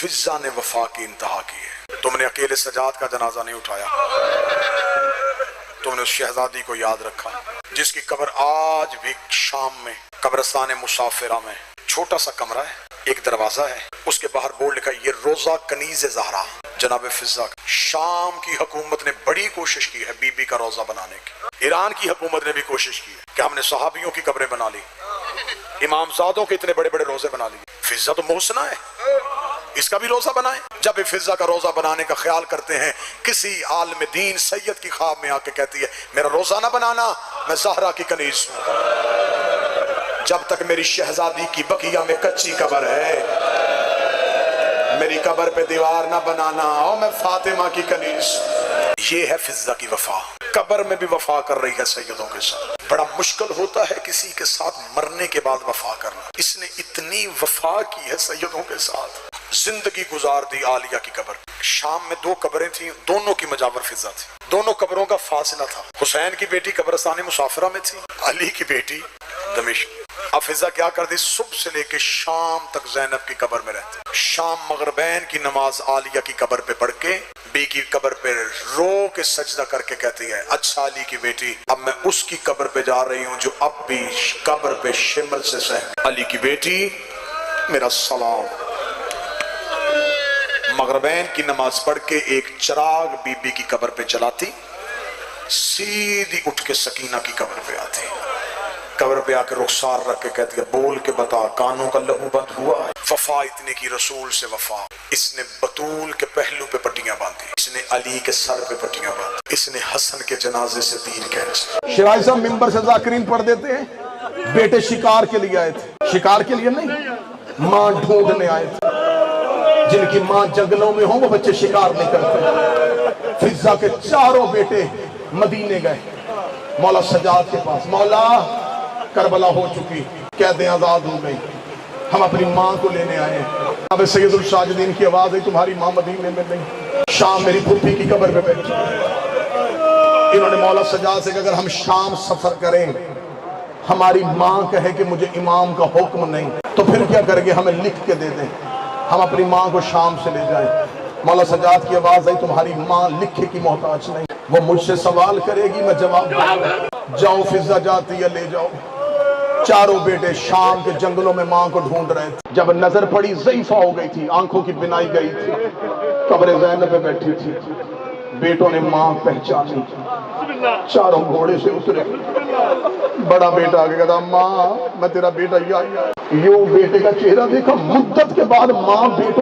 فضا نے وفا کی انتہا کی ہے۔ تم نے اکیلے سجاد کا جنازہ نہیں اٹھایا، تم نے اس شہزادی کو یاد رکھا جس کی قبر آج بھی شام میں قبرستان مسافرہ میں چھوٹا سا کمرہ ہے، ایک دروازہ ہے، اس کے باہر بورڈ لکھا یہ روزہ کنیز زہرا جناب فضا۔ شام کی حکومت نے بڑی کوشش کی ہے بی بی کا روزہ بنانے کی، ایران کی حکومت نے بھی کوشش کی ہے کہ ہم نے صحابیوں کی قبریں بنا لی، امام زادوں کے اتنے بڑے بڑے روزے بنا لیے۔ فضا تو محسنہ ہے، اس کا بھی روزہ بنائیں۔ جب فضا کا روزہ بنانے کا خیال کرتے ہیں، کسی عالم دین سید کی خواب میں آ کے کہتی ہے میرا روزہ نہ بنانا، میں زہرا کی کنیز ہوں، جب تک میری شہزادی کی بقیہ میں کچی قبر ہے میری قبر پہ دیوار نہ بنانا، اور میں فاطمہ کی کنیز۔ یہ ہے فضا کی وفا، قبر میں بھی وفا کر رہی ہے سیدوں کے ساتھ۔ بڑا مشکل ہوتا ہے کسی کے ساتھ مرنے کے بعد وفا کرنا، اس نے اتنی وفا کی ہے سیدوں کے ساتھ، زندگی گزار دی عالیہ کی قبر۔ شام میں دو قبریں تھیں، دونوں کی مجاور فضا تھی، دونوں قبروں کا فاصلہ تھا۔ حسین کی بیٹی قبرستان مسافرہ میں تھی، علی کی بیٹی دمشق۔ اب فضا کیا کر دی، صبح سے لے کے شام تک زینب کی قبر میں رہتے، شام مغربین کی نماز عالیہ کی قبر پہ پڑھ کے بی کی قبر پہ رو کے سجدہ کر کے کہتی ہے اچھا علی کی بیٹی اب میں اس کی قبر پہ جا رہی ہوں جو اب بھی قبر پہ شمر سے سہ، علی کی بیٹی میرا سلام۔ مغربین کی نماز پڑھ کے ایک چراغ بی بی کی قبر پہ جلاتی، سیدھی اٹھ کے سکینہ کی قبر پہ آتی، قبر پہ آ کے رخسار رکھ کے کہتی ہے بول کے بتا کانوں کا لہو بند ہوا ہے۔ وفا اتنے کی رسول سے وفا، اس نے بطول کے پہلو پہ پٹیاں باندھی، اس نے علی کے سر پہ پٹیاں باندھی، اس نے حسن کے جنازے سے تیر کھینچ۔ شیراز صاحب ممبر سے ذاکرین پڑھ دیتے ہیں، بیٹے شکار کے لیے آئے تھے، شکار کے لیے نہیں، ماں ڈھونڈنے آئے تھے، جن کی ماں جنگلوں میں ہوں وہ بچے شکار نہیں کرتے۔ فضا کے چاروں بیٹے مدینے گئے مولا سجاد کے پاس، مولا کربلا ہو چکی، قیدیں آزاد ہو گئی، ہم اپنی ماں کو لینے آئے ہیں۔ اب سید الساجدین کی آواز ہے تمہاری ماں مدینے میں نہیں، شام میری پھوپھی کی قبر پہ بیٹھی۔ انہوں نے مولا سجاد سے کہ اگر ہم شام سفر کریں ہماری ماں کہے کہ مجھے امام کا حکم نہیں تو پھر کیا کریں گے، ہمیں لکھ کے دے دیں، ہم اپنی ماں کو شام سے لے جائیں۔ مولا سجاد کی آواز ہے تمہاری ماں لکھے کی محتاج نہیں، وہ مجھ سے سوال کرے گی میں جواب دوں گا۔ جاؤ فضا جاتی ہے لے جاؤ۔ چاروں بیٹے شام کے جنگلوں میں ماں کو ڈھونڈ رہے تھے، جب نظر پڑی ضعیفہ ہو گئی تھی، آنکھوں کی بینائی گئی تھی، قبر زینب پہ بیٹھی تھی، بیٹوں نے ماں پہچانی، چاروں گھوڑے سے اترے، بڑا بیٹا آگے کہتا ماں میں تیرا بیٹا، یوں بیٹے کا چہرہ دیکھا، مدت کے بعد ماں بیٹوں